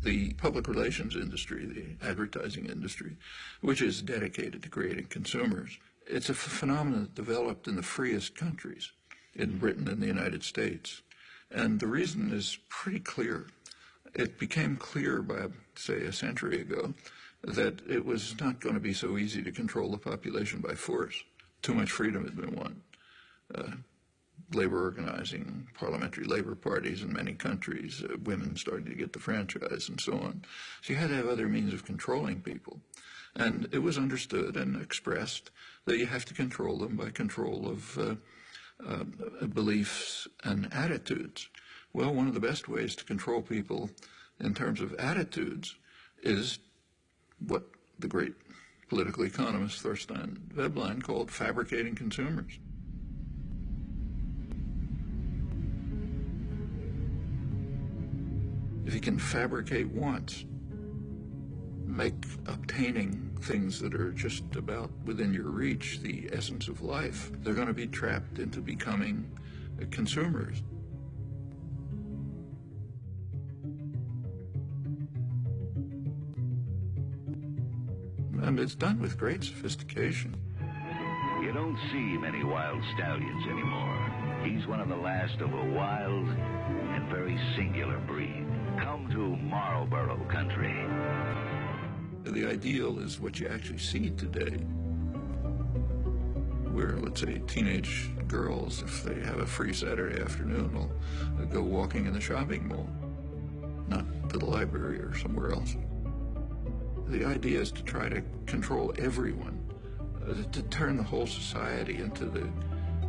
The public relations industry, the advertising industry, which is dedicated to creating consumers, it's a phenomenon that developed in the freest countries, in Britain and the United States. And the reason is pretty clear. It became clear by, say, a century ago that it was not going to be so easy to control the population by force. Too much freedom had been won. Labor organizing, parliamentary labor parties in many countries, women started to get the franchise and so on. So you had to have other means of controlling people. And it was understood and expressed that you have to control them by control of beliefs and attitudes. Well, one of the best ways to control people in terms of attitudes is what the great political economist Thorstein Veblen called fabricating consumers. If you can fabricate wants, make obtaining things that are just about within your reach the essence of life, they're going to be trapped into becoming consumers. And it's done with great sophistication. You don't see many wild stallions anymore. He's one of the last of a wild and very singular breed. Come to Marlboro country. The ideal is what you actually see today, where, let's say, teenage girls, if they have a free Saturday afternoon, will go walking in the shopping mall, not to the library or somewhere else. The idea is to try to control everyone, to turn the whole society into the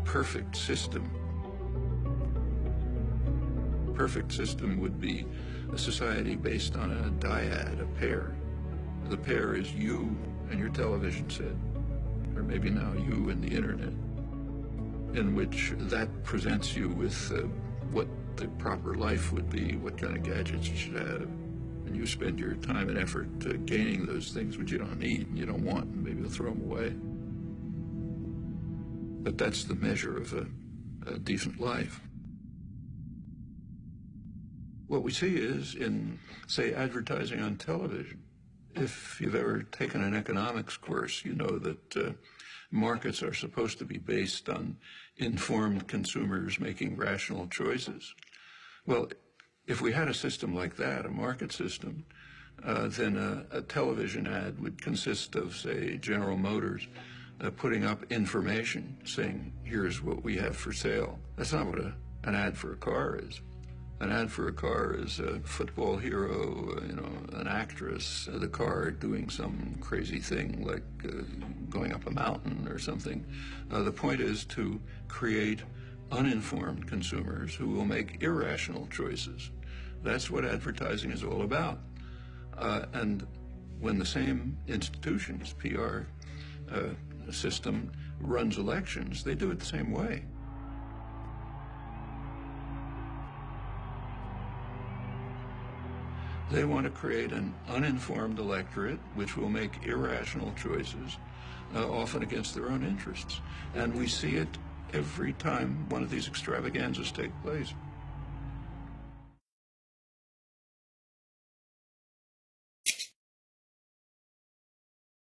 perfect system. Perfect system would be a society based on a dyad, a pair. The pair is you and your television set, or maybe now you and the internet, in which that presents you with what the proper life would be, what kind of gadgets you should have. And you spend your time and effort gaining those things which you don't need and you don't want, and maybe you'll throw them away. But that's the measure of a decent life. What we see is in, say, advertising on television. If you've ever taken an economics course, you know that markets are supposed to be based on informed consumers making rational choices. Well, if we had a system like that, a market system, then a television ad would consist of, say, General Motors putting up information saying, here's what we have for sale. That's not what an ad for a car is. An ad for a car is a football hero, an actress, the car doing some crazy thing like going up a mountain or something. The point is to create uninformed consumers who will make irrational choices. That's what advertising is all about. And when the same institutions, PR system, runs elections, they do it the same way. They want to create an uninformed electorate which will make irrational choices, often against their own interests. And we see it every time one of these extravaganzas take place.